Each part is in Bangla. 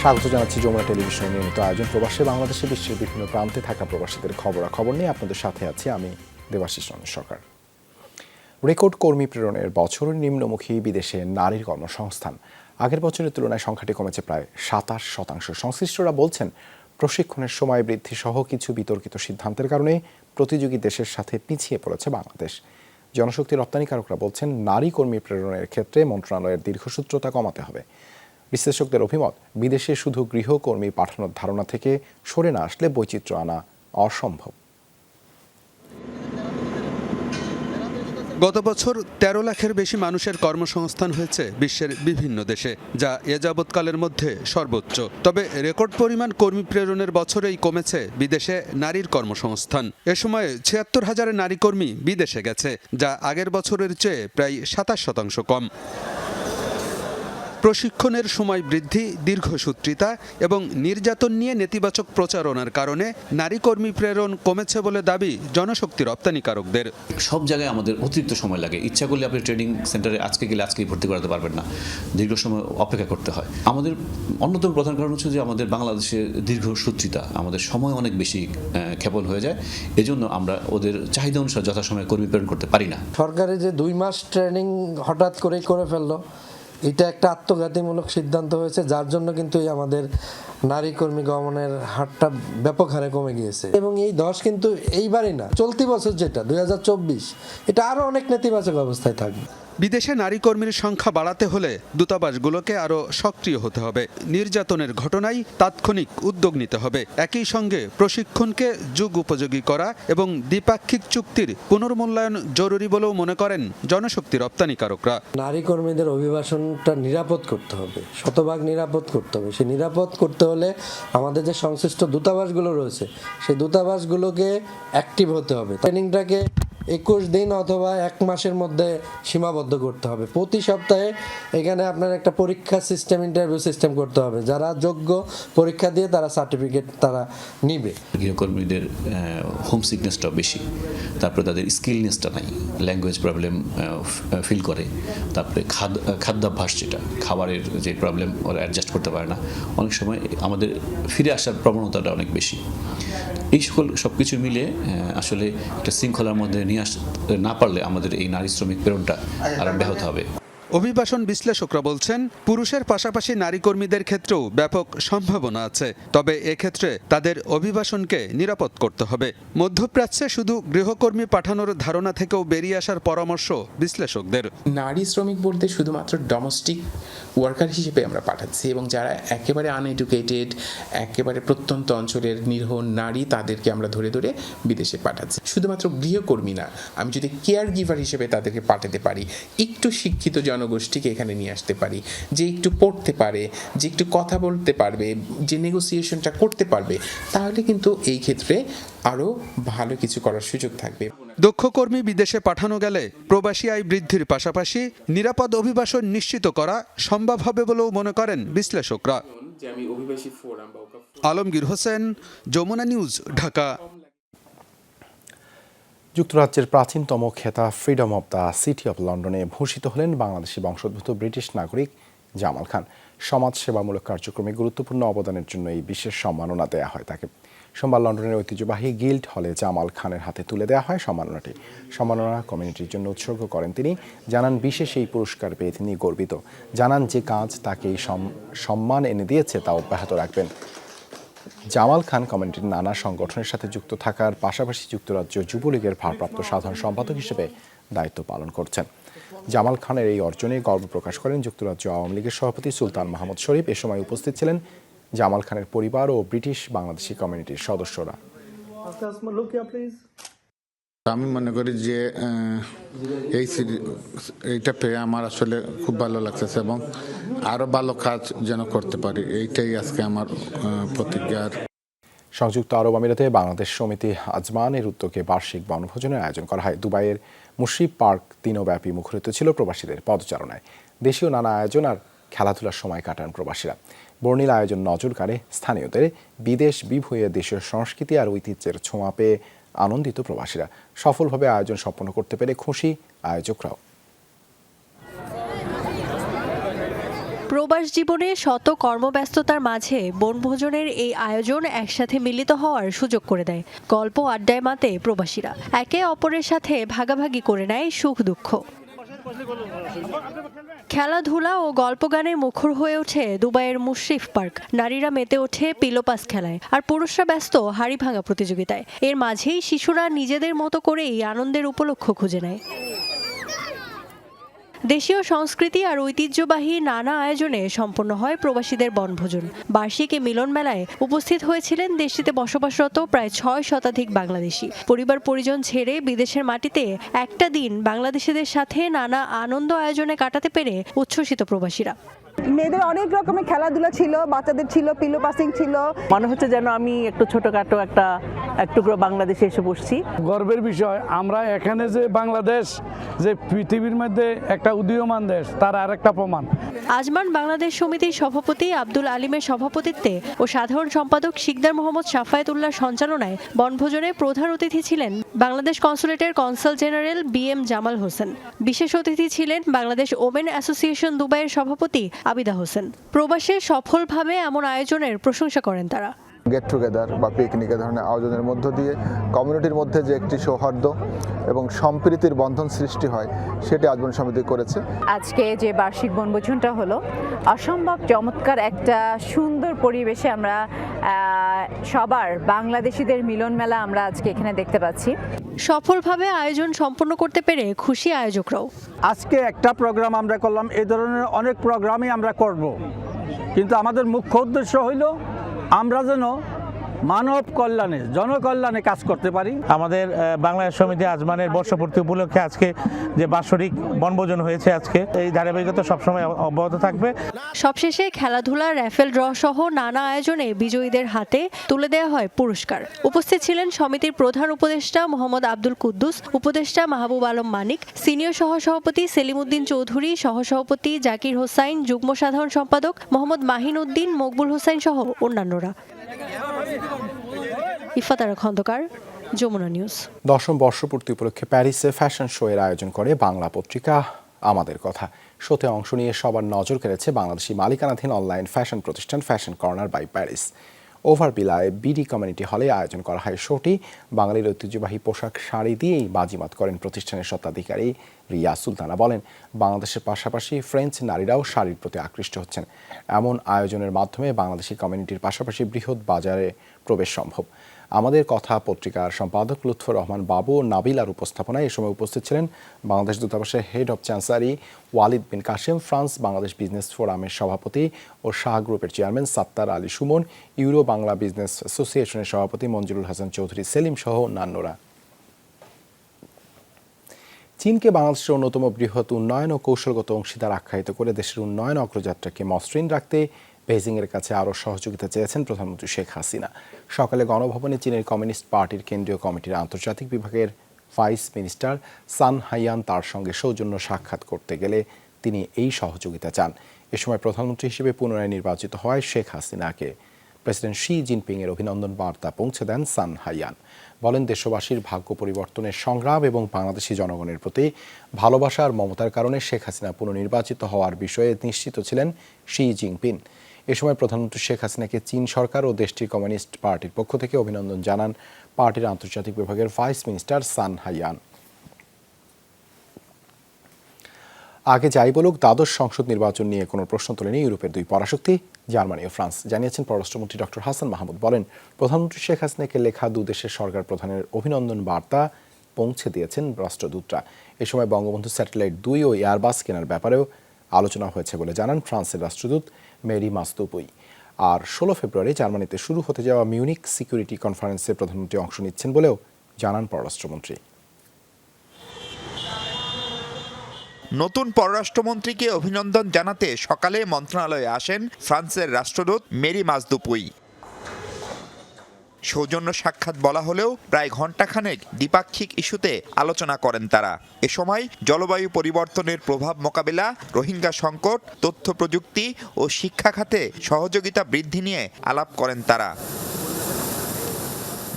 স্বাগত জানাচ্ছি যমুনা টেলিভিশনের নিয়মিত আয়োজন প্রবাসী বাংলাদেশে বিশ্বের বিভিন্ন প্রান্তে থাকা প্রবাসীদের খবরাখবর নিয়ে আপনাদের সাথে আছি আমি দেবাশিস রঞ্জন সরকার। রেকর্ড কর্মী প্রেরণের বছর নিম্নমুখী বিদেশে নারীর কর্মসংস্থান আগের বছরের তুলনায় সংখ্যাটি কমেছে প্রায় 27%। সংশ্লিষ্টরা বলছেন প্রশিক্ষণের সময় বৃদ্ধি সহ কিছু বিতর্কিত সিদ্ধান্তের কারণে প্রতিযোগী দেশের সাথে পিছিয়ে পড়েছে বাংলাদেশ। জনশক্তি রপ্তানিকারকরা বলছেন নারী কর্মী প্রেরণের ক্ষেত্রে মন্ত্রণালয়ের দীর্ঘসূত্রতা কমাতে হবে। বিশ্লেষকদের অভিমত, বিদেশে শুধু গৃহকর্মী পাঠানোর ধারণা থেকে সরে না আসলে বৈচিত্র্য আনা অসম্ভব। গত বছর ১৩ লাখের বেশি মানুষের কর্মসংস্থান হয়েছে বিশ্বের বিভিন্ন দেশে, যা এ যাবৎকালের মধ্যে সর্বোচ্চ। তবে রেকর্ড পরিমাণ কর্মী প্রেরণের বছরেই কমেছে বিদেশে নারীর কর্মসংস্থান। এ সময় ৭৬,০০০ নারী কর্মী বিদেশে গেছে, যা আগের বছরের চেয়ে প্রায় ২৭% কম। প্রশিক্ষণের সময় বৃদ্ধি, দীর্ঘসূত্রিতা এবং নির্যাতন নিয়ে নেতিবাচক প্রচারণার কারণে নারী কর্মী প্রেরণ কমেছে বলে দাবি জনশক্তি রপ্তানিকারকদের। সব জায়গায় আমাদের অতিরিক্ত সময় লাগে। ইচ্ছা করলে আপনি ট্রেনিং সেন্টারে আজকে গেলে আজকেই ভর্তি করাতে পারবেন না, দীর্ঘ সময় অপেক্ষা করতে হয়। আমাদের অন্যতম প্রধান কারণ হচ্ছে যে আমাদের বাংলাদেশে দীর্ঘসূত্রিতা, আমাদের সময় অনেক বেশি ক্ষেপণ হয়ে যায়। এজন্য আমরা ওদের চাহিদা অনুসারে যথাসময়ে কর্মী প্রেরণ করতে পারি না। সরকারের যে 2 মাস ট্রেনিং হঠাৎ করেই করে ফেললো, এটা একটা আত্মঘাতীমূলক সিদ্ধান্ত হয়েছে, যার জন্য কিন্তু এই আমাদের নারী কর্মী গমনের হারটা ব্যাপক হারে কমে গিয়েছে। এবং এই ধস কিন্তু এইবারই না, চলতি বছর যেটা 2024, এটা আরো অনেক নেতিবাচক অবস্থায় থাকবে। বিদেশে নারী কর্মীর সংখ্যা বাড়াতে হলে দূতাবাসগুলোকে আরও সক্রিয় হতে হবে। নির্যাতনের ঘটনায় তাৎক্ষণিক উদ্যোগ নিতে হবে। একই সঙ্গে প্রশিক্ষণকে যুগ উপযোগী করা এবং দ্বিপাক্ষিক চুক্তির পুনর্মূল্যায়ন জরুরি বলেও মনে করেন জনশক্তি রপ্তানিকারকরা। নারী কর্মীদের অভিবাসনটা নিরাপদ করতে হবে, শতভাগ নিরাপদ করতে হবে। সেই নিরাপদ করতে হলে আমাদের যে সংশ্লিষ্ট দূতাবাসগুলো রয়েছে, সেই দূতাবাসগুলোকে অ্যাক্টিভ হতে হবে। ট্রেনিংটাকে 21 দিন অথবা 1 মাসের মধ্যে সীমাবদ্ধ করতে হবে। প্রতি সপ্তাহে এখানে আপনার একটা পরীক্ষা সিস্টেম, ইন্টারভিউ সিস্টেম করতে হবে। যারা যোগ্য পরীক্ষা দিয়ে তারা সার্টিফিকেট তারা নিবে। গৃহকর্মীদের হোম সিকনেসটা বেশি, তারপরে তাদের স্কিলনেসটা নাই, ল্যাঙ্গুয়েজ প্রবলেম ফিল করে, তারপরে খাদ্যাভ্যাস, যেটা খাবারের যে প্রবলেম ওরা অ্যাডজাস্ট করতে পারে না। অনেক সময় আমাদের ফিরে আসার প্রবণতাটা অনেক বেশি। এই সকল সব কিছু মিলে আসলে একটা শৃঙ্খলার মধ্যে নিয়ে আসতে না পারলে আমাদের এই নারী শ্রমিক প্রেরণটা আরো ব্যাহত হবে। অভিবাসন বিশ্লেষকরা বলছেন পুরুষের পাশাপাশি নারী কর্মীদের ক্ষেত্রেও ব্যাপক সম্ভাবনা আছে। তবে এক্ষেত্রে তাদের অভিবাসনকে নিরাপদ করতে হবে। মধ্যপ্রাচ্যে শুধু গৃহকর্মী পাঠানোর ধারণা থেকেও বেরিয়ে আসার পরামর্শ বিশ্লেষকদের। নারী শ্রমিক বলতে শুধুমাত্র ডোমেস্টিক ওয়ার্কার হিসেবে আমরা পাঠাচ্ছি, এবং যারা একেবারে আনএডুকেটেড, একেবারে প্রত্যন্ত অঞ্চলের নিরীহ নারী, তাদেরকে আমরা ধরে ধরে বিদেশে পাঠাচ্ছি। শুধুমাত্র গৃহকর্মী না, আমি যদি কেয়ার গিভার হিসেবে তাদেরকে পাঠাতে পারি, একটু শিক্ষিত জনগোষ্ঠীকে এখানে নিয়ে আসতে পারি, যে একটু পড়তে পারে, যে একটু কথা বলতে পারবে, যে নেগোসিয়েশনটা করতে পারবে, তাহলে কিন্তু এই ক্ষেত্রে আরও ভালো কিছু করার সুযোগ থাকবে। দক্ষ কর্মী বিদেশে পাঠানো গেলে প্রবাসী আয় বৃদ্ধির পাশাপাশি নিরাপদ অভিবাসন নিশ্চিত করা সম্ভব হবে বলেও মনে করেন বিশ্লেষকরা। আলমগীর হোসেন, যমুনা নিউজ, ঢাকা। যুক্তরাজ্যের প্রাচীনতম খেতাব freedom of the city of লন্ডনে ভূষিত হলেন বাংলাদেশি বংশোদ্ভূত ব্রিটিশ নাগরিক জামাল খান। সমাজসেবামূলক কার্যক্রমে গুরুত্বপূর্ণ অবদানের জন্য এই বিশেষ সম্মাননা দেয়া হয় তাকে। সোমবার লন্ডনের ঐতিহ্যবাহী গিল্ড হলে জামাল খানের হাতে তুলে দেওয়া হয় সম্মাননাটি। সম্মাননা কমিউনিটির জন্য উৎসর্গ করেন তিনি। জানান বিশেষ এই পুরস্কার পেয়ে তিনি গর্বিত। জানান যে কাজ তাকে এই সম্মান এনে দিয়েছে তা অব্যাহত রাখবেন। জামাল খান কমিউনিটির নানা সংগঠনের সাথে যুক্ত থাকার পাশাপাশি যুক্তরাজ্য যুবলীগের ভারপ্রাপ্ত সাধারণ সম্পাদক হিসেবে দায়িত্ব পালন করছেন। জামাল খানের এই অর্জনে গর্ব প্রকাশ করেন যুক্তরাজ্য আওয়ামী লীগের সভাপতি সুলতান মাহমুদ শরীফ। এ সময় উপস্থিত ছিলেন জামাল খানের পরিবার ও ব্রিটিশ বাংলাদেশি কমিউনিটির সদস্যরা। আমি মনে করি যে এইটা পেয়ে আমার আসলে খুব ভালো লাগতেছে এবং আরো ভালো কাজ যেন করতে পারি, এইটাই আজকে আমার প্রতিজ্ঞার। সংযুক্ত আরব আমিরাতে বাংলাদেশ সমিতি আজমানের উদ্যোগে বার্ষিক বনভোজনের আয়োজন করা হয়। দুবাইয়ের মুশরিফ পার্ক দিনব্যাপী মুখরিত ছিল প্রবাসীদের পদচারণায়। দেশীয় নানা আয়োজন আর খেলাধুলার সময় কাটান প্রবাসীরা। বর্ণিল আয়োজন নজর কাড়ে স্থানীয়দের। বিদেশ বিভূঁইয়ে দেশের সংস্কৃতি আর ঐতিহ্যের ছোঁয়া পেয়ে আনন্দিত প্রবাসীরা। সফলভাবে আয়োজন সম্পন্ন করতে পেরে খুশি আয়োজকরাও। প্রবাস জীবনে শত কর্মব্যস্ততার মাঝে বনভোজনের এই আয়োজন একসাথে মিলিত হওয়ার সুযোগ করে দেয়। গল্প আড্ডায় মাতে প্রবাসীরা, একে অপরের সাথে ভাগাভাগি করে নেয় সুখ দুঃখ। খেলাধুলা ও গল্পগানে মুখর হয়ে ওঠে দুবাইয়ের মুশরিফ পার্ক। নারীরা মেতে ওঠে পিলোপাস খেলায়, আর পুরুষরা ব্যস্ত হাড়ি ভাঙা প্রতিযোগিতায়। এর মাঝেই শিশুরা নিজেদের মতো করেই আনন্দের উপলক্ষ খুঁজে নেয়। দেশীয় সংস্কৃতি আর ঐতিহ্যবাহী নানা আয়োজনে সম্পন্ন হয় প্রবাসীদের বনভোজন। বার্ষিক এ মিলন মেলায় উপস্থিত হয়েছিলেন দেশটিতে বসবাসরত প্রায় 6 শতাধিক বাংলাদেশি। পরিবার পরিজন ছেড়ে বিদেশের মাটিতে একটা দিন বাংলাদেশিদের সাথে নানা আনন্দ আয়োজনে কাটাতে পেরে উচ্ছ্বসিত প্রবাসীরা। মেয়েদের অনেক রকমের খেলাধুলা ছিল, বাচ্চাদের ছিল, পিলো পাসিং ছিল। মনে হচ্ছে যেন আমি একটু ছোটখাটো এক টুকরো বাংলাদেশে এসে বসছি। গর্বের বিষয়, আমরা এখানে যে বাংলাদেশ যে পৃথিবীর মধ্যে একটা উদীয়মান দেশ, তার আরেকটা প্রমাণ। আজমান বাংলাদেশ সমিতির সভাপতি আব্দুল আলিমের সভাপতিত্বে ও সাধারণ সম্পাদক শিকদার মোহাম্মদ শাফায়েতুল্লাহর সঞ্চালনায় বনভোজনে প্রধান অতিথি ছিলেন বাংলাদেশ কনসুলেটের consul general BM Jamal Hossain. বিশেষ অতিথি ছিলেন বাংলাদেশ ওমেন অ্যাসোসিয়েশন দুবাইয়ের সভাপতি আবিদা হোসেন। প্রবাসে সফলভাবে এমন আয়োজনের প্রশংসা করেন তারা। গেট টুগেদার বা পিকনিক এ ধরনের আয়োজনের মধ্য দিয়ে কমিউনিটির মধ্যে যে একটি সৌহার্দ্য এবং সম্প্রীতির বন্ধন সৃষ্টি হয়, সেটি আজমান সমিতি করেছে। আজকে যে বার্ষিক বনভোজনটা হলো, অসম্ভব চমৎকার একটা সুন্দর পরিবেশে আমরা সবার বাংলাদেশিদের মিলন মেলা আমরা আজকে এখানে দেখতে পাচ্ছি। সফলভাবে আয়োজন সম্পন্ন করতে পেরে খুশি আয়োজকরাও। আজকে একটা প্রোগ্রাম আমরা করলাম, এই ধরনের অনেক প্রোগ্রামই আমরা করব, কিন্তু আমাদের মুখ্য উদ্দেশ্য হইল আমরা যেন মানব কল্যাণে, জনকল্যাণে কাজ করতে পারি। আমাদের বাংলাদেশ সমিতি আজমানের বর্ষপূর্তি উপলক্ষে আজকে যে বাৎসরিক বনভোজন হয়েছে, আজকে এই ধারাবাহিকতা সবসময় অব্যাহত থাকবে। সবশেষে খেলাধুলা, র্যাফেল ড্র সহ নানা আয়োজনে বিজয়ীদের হাতে তুলে দেওয়া হয় পুরস্কার। উপস্থিত ছিলেন সমিতির প্রধান উপদেষ্টা মোহাম্মদ আব্দুল কুদ্দুস, উপদেষ্টা মাহবুব আলম মানিক, সিনিয়র সহসভাপতি সেলিম উদ্দিন চৌধুরী, সহসভাপতি জাকির হোসাইন, যুগ্ম সাধারণ সম্পাদক মোহাম্মদ মাহিন উদ্দিন, মকবুল হোসাইন সহ অন্যান্যরা। ইফাতারা খন্দকার, যমুনা নিউজ। 10ম বর্ষপূর্তি উপলক্ষে প্যারিসে ফ্যাশন শো এর আয়োজন করে বাংলা পত্রিকা আমাদের কথা। শোতে অংশ নিয়ে সবার নজর কেড়েছে বাংলাদেশি মালিকানাধীন অনলাইন ফ্যাশন প্রতিষ্ঠান ফ্যাশন কর্নার বাই প্যারিস। ওভারবিলায় বিডি কমিউনিটি হলে আয়োজন করা হয় শোটি। বাঙালির ঐতিহ্যবাহী পোশাক শাড়ি দিয়েই বাজিমাত করেন প্রতিষ্ঠানের স্বত্বাধিকারী রিয়া সুলতানা। বলেন, বাংলাদেশের পাশাপাশি ফ্রেঞ্চ নারীরাও শাড়ির প্রতি আকৃষ্ট হচ্ছেন। এমন আয়োজনের মাধ্যমে বাংলাদেশি কমিউনিটির পাশাপাশি বৃহৎ বাজারে প্রবেশ সম্ভব। আমাদের কথা পত্রিকার সম্পাদক লুৎফর রহমান বাবু ও নাবিলার উপস্থাপনায় এ সময় উপস্থিত ছিলেন বাংলাদেশ দূতাবাসের head of chancellery Walid bin Kashem, France Bangladesh business ফোরামের সভাপতি ও শাহ গ্রুপের chairman Sattar Ali Sumon, Euro Bangla business অ্যাসোসিয়েশনের সভাপতি মঞ্জুরুল হাসান চৌধুরী সেলিম সহ অন্যান্যরা। চীনকে বাংলাদেশের অন্যতম বৃহৎ উন্নয়ন ও কৌশলগত অংশীদার আখ্যায়িত করে দেশের উন্নয়ন অগ্রযাত্রাকে মসৃণ রাখতে বেইজিংয়ের কাছে আরও সহযোগিতা চেয়েছেন প্রধানমন্ত্রী শেখ হাসিনা। সকালে গণভবনে চীনের কমিউনিস্ট পার্টির কেন্দ্রীয় কমিটির আন্তর্জাতিক বিভাগের ভাইস মিনিস্টার সান হাইয়ান তার সঙ্গে সৌজন্য সাক্ষাৎ করতে গেলে তিনি এই সহযোগিতা চান। এ সময় প্রধানমন্ত্রী হিসেবে পুনরায় নির্বাচিত হওয়ায় শেখ হাসিনাকে প্রেসিডেন্ট শি জিনপিংয়ের অভিনন্দন বার্তা পৌঁছে দেন সান হাইয়ান। বলেন, দেশবাসীর ভাগ্য পরিবর্তনের সংগ্রাম এবং বাংলাদেশি জনগণের প্রতি ভালোবাসা আর মমতার কারণে শেখ হাসিনা পুনর্নির্বাচিত হওয়ার বিষয়ে নিশ্চিত ছিলেন শি জিনপিং। এ সময় প্রধানমন্ত্রী শেখ হাসিনাকে চীন সরকার ও দেশটির কমিউনিস্ট পার্টির পক্ষ থেকে অভিনন্দন জানান পার্টির আন্তর্জাতিক বিভাগের ভাইস মিনিস্টার সান হাইয়ান। আগে যাই বলুক, দ্বাদশ সংসদ নির্বাচন নিয়ে কোনো প্রশ্ন তোলেনি ইউরোপের দুই পরাশক্তি জার্মানি ও ফ্রান্স, জানিয়েছেন পররাষ্ট্রমন্ত্রী ডক্টর হাসান মাহমুদ। বলেন, প্রধানমন্ত্রী শেখ হাসিনাকে লেখা দুদেশের সরকার প্রধানের অভিনন্দন বার্তা পৌঁছে দিয়েছেন রাষ্ট্রদূতরা। এ সময় বঙ্গবন্ধু স্যাটেলাইট 2 ও এয়ারবাস কেনার ব্যাপারেও আলোচনা হয়েছে বলে জানান ফ্রান্সের রাষ্ট্রদূত মেরি মাসতুপুই। আর 16 ফেব্রুয়ারি জার্মানিতে শুরু হতে যাওয়া মিউনিক সিকিউরিটি কনফারেন্সে প্রধানমন্ত্রী অংশ নিচ্ছেন বলেও জানান পররাষ্ট্রমন্ত্রী। নতুন পররাষ্ট্রমন্ত্রীকে অভিনন্দন জানাতে সকালে মন্ত্রণালয়ে আসেন ফ্রান্সের রাষ্ট্রদূত মেরি মাসদুপুই। সৌজন্য সাক্ষাৎ বলা হলেও প্রায় ঘণ্টাখানেক দ্বিপাক্ষিক ইস্যুতে আলোচনা করেন তারা। এ সময় জলবায়ু পরিবর্তনের প্রভাব মোকাবিলা, রোহিঙ্গা সংকট, তথ্য প্রযুক্তি ও শিক্ষা খাতে সহযোগিতা বৃদ্ধি নিয়ে আলাপ করেন তারা।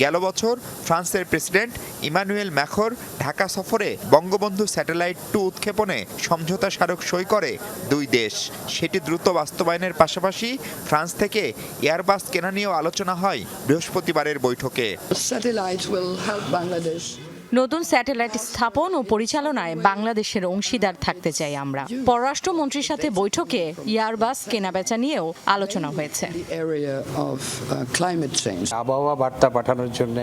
গেল বছর ফ্রান্সের প্রেসিডেন্ট ইমানুয়েল ম্যাখর ঢাকা সফরে বঙ্গবন্ধু স্যাটেলাইট 2 উৎক্ষেপণে সমঝোতা স্মারক সই করে দুই দেশ। সেটি দ্রুত বাস্তবায়নের পাশাপাশি ফ্রান্স থেকে এয়ারবাস কেনা নিয়েও আলোচনা হয় বৃহস্পতিবারের বৈঠকে। নতুন স্যাটেলাইট স্থাপন ও পরিচালনায় বাংলাদেশের অংশীদার থাকতে চাই আমরা। পররাষ্ট্রমন্ত্রীর সাথে বৈঠকে এয়ারবাস কেনাবেচা নিয়েও আলোচনা হয়েছে। আবহাওয়া বার্তা পাঠানোর জন্য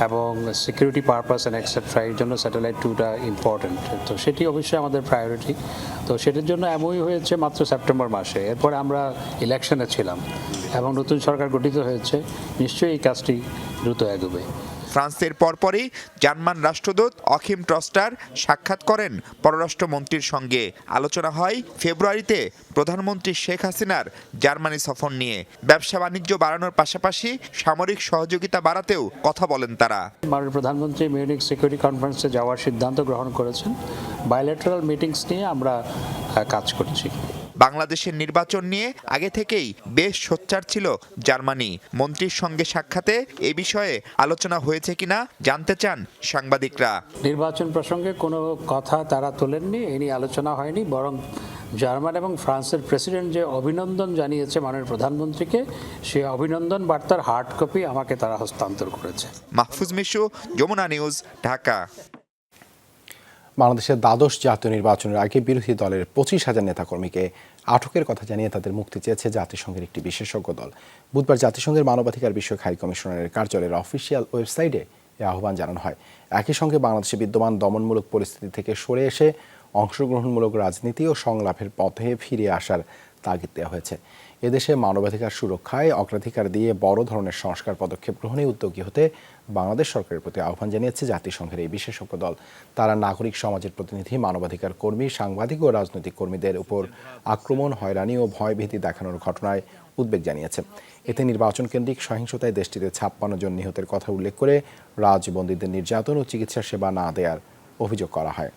এবং সিকিউরিটি পারপাস এন্ড এক্সেট্রা এর জন্য স্যাটেলাইট 2টা ইম্পর্টেন্ট, তো সেটি অবশ্যই আমাদের প্রায়োরিটি। তো সেটার জন্য এমওইউ হয়েছে মাত্র সেপ্টেম্বর মাসে। এরপরে আমরা ইলেকশনে ছিলাম এবং নতুন সরকার গঠিত হয়েছে, নিশ্চয়ই এই কাজটি দ্রুত এগোবে। ফ্রান্সের পরপরই জার্মান রাষ্ট্রদূত অখিম ট্রস্টার সাক্ষাৎ করেন পররাষ্ট্রমন্ত্রীর সঙ্গে। আলোচনা হয় ফেব্রুয়ারিতে প্রধানমন্ত্রী শেখ হাসিনার জার্মানি সফর নিয়ে। ব্যবসা বাণিজ্য বাড়ানোর পাশাপাশি সামরিক সহযোগিতা বাড়াতেও কথা বলেন তারা। মাননীয় প্রধানমন্ত্রী মিউনিখ সিকিউরিটি কনফারেন্সে যাওয়ার সিদ্ধান্ত গ্রহণ করেছেন। বায়োলেটারাল মিটিংস নিয়ে আমরা কাজ করছি। বাংলাদেশের নির্বাচন নিয়ে আগে থেকেই বেশ সোচ্চার ছিল জার্মানি। মন্ত্রীর সঙ্গে সাক্ষাতে এ বিষয়ে আলোচনা হয়েছে কিনা জানতে চান সাংবাদিকরা। নির্বাচন প্রসঙ্গে কোনো কথা তারা তোলেননি, এ নিয়ে আলোচনা হয়নি, বরং জার্মান এবং ফ্রান্সের প্রেসিডেন্ট যে অভিনন্দন জানিয়েছে মাননীয় প্রধানমন্ত্রীকে, সেই অভিনন্দন বার্তার হার্ড কপি আমাকে তারা হস্তান্তর করেছে। মাহফুজ মিশু, যমুনা নিউজ, ঢাকা। বাংলাদেশের দ্বাদশ জাতীয় নির্বাচনের আগে বিরোধী দলের 25,000 নেতাকর্মীকে আটকের কথা জানিয়ে তাদের মুক্তি চেয়েছে জাতিসংঘের একটি বিশেষজ্ঞ দল। বুধবার জাতিসংঘের মানবাধিকার বিষয়ক হাই কমিশনারের কার্যালয়ের অফিসিয়াল ওয়েবসাইটে এ আহ্বান জানানো হয়। একই সঙ্গে বাংলাদেশে বিদ্যমান দমনমূলক পরিস্থিতি থেকে সরে এসে অংশগ্রহণমূলক রাজনীতি ও সংলাপের পথে ফিরে আসার তাগিদ দেওয়া হয়েছে। এদেশে মানবাধিকার সুরক্ষায় অগ্রাধিকার দিয়ে বড় ধরনের সংস্কার পদক্ষেপ গ্রহণে উদ্যোগী হতে বাংলাদেশ সরকারের প্রতি আহ্বান জানিয়েছে জাতিসংঘের এই বিশেষজ্ঞ দল। তারা নাগরিক সমাজের প্রতিনিধি, মানবাধিকার কর্মী, সাংবাদিক ও রাজনৈতিক কর্মীদের উপর আক্রমণ, হয়রানি ও ভয়ভীতি দেখানোর ঘটনায় উদ্বেগ জানিয়েছে। এতে নির্বাচন কেন্দ্রিক সহিংসতায় দেশটিতে 56 জন নিহতের কথা উল্লেখ করে রাজবন্দীদের নির্যাতন ও চিকিৎসা সেবা না দেওয়ার অভিযোগ করা হয়।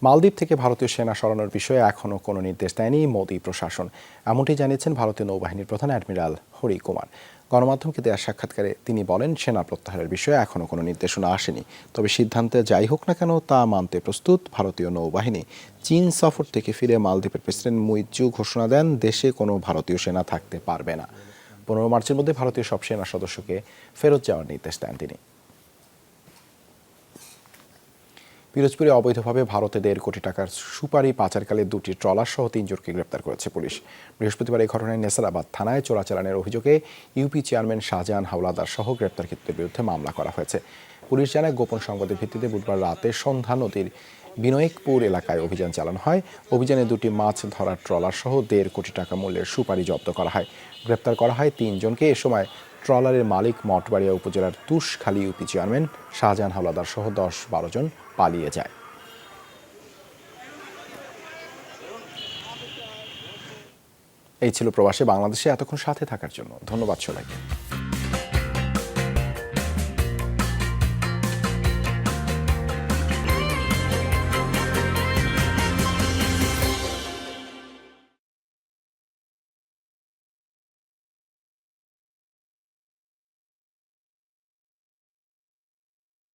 মালদ্বীপ থেকে ভারতীয় সেনা সরানোর বিষয়ে এখনও কোনো নির্দেশ দেয়নি মোদি প্রশাসন, এমনটি জানিয়েছেন ভারতীয় নৌবাহিনীর প্রধান অ্যাডমিরাল হরি কুমার। গণমাধ্যমকে দেওয়া সাক্ষাৎকারে তিনি বলেন, সেনা প্রত্যাহারের বিষয়ে এখনও কোনো নির্দেশনা আসেনি, তবে সিদ্ধান্তে যাই হোক না কেন তা মানতে প্রস্তুত ভারতীয় নৌবাহিনী। চীন সফর থেকে ফিরে মালদ্বীপের প্রেসিডেন্ট মুইজ্জু ঘোষণা দেন, দেশে কোনো ভারতীয় সেনা থাকতে পারবে না। 15 মার্চের মধ্যে ভারতীয় সব সেনা সদস্যকে ফেরত যাওয়ার নির্দেশ দেন তিনি। পিরোজপুরে অবৈধভাবে ভারতে 1.5 কোটি টাকার সুপারি পাচারকালে 2টি ট্রলার সহ 3 জনকে গ্রেপ্তার করেছে পুলিশ। বৃহস্পতিবার এই ঘটনায় নেসারাবাদ থানায় চোরাচালানের অভিযোগে ইউপি চেয়ারম্যান শাহজাহান হাওলাদার সহ গ্রেপ্তারকৃতদের বিরুদ্ধে মামলা করা হয়েছে। পুলিশ জানায়, গোপন সংবাদের ভিত্তিতে বুধবার রাতে সন্ধ্যা নদীর বিনয়েকপুর এলাকায় অভিযান চালানো হয়। অভিযানে 2টি মাছ ধরার ট্রলার সহ 1.5 কোটি টাকা মূল্যের সুপারি জব্দ করা হয়। গ্রেপ্তার করা হয় 3 জনকে। এ সময় ট্রলারের মালিক মঠবাড়িয়া উপজেলার তুষখালী ইউপি চেয়ারম্যান শাহজাহান হাওলাদার সহ 10-12 জন পালিয়ে যায়। এই ছিল প্রবাসী বাংলাদেশে এতক্ষণ সাথে থাকার জন্য ধন্যবাদ সবাইকে।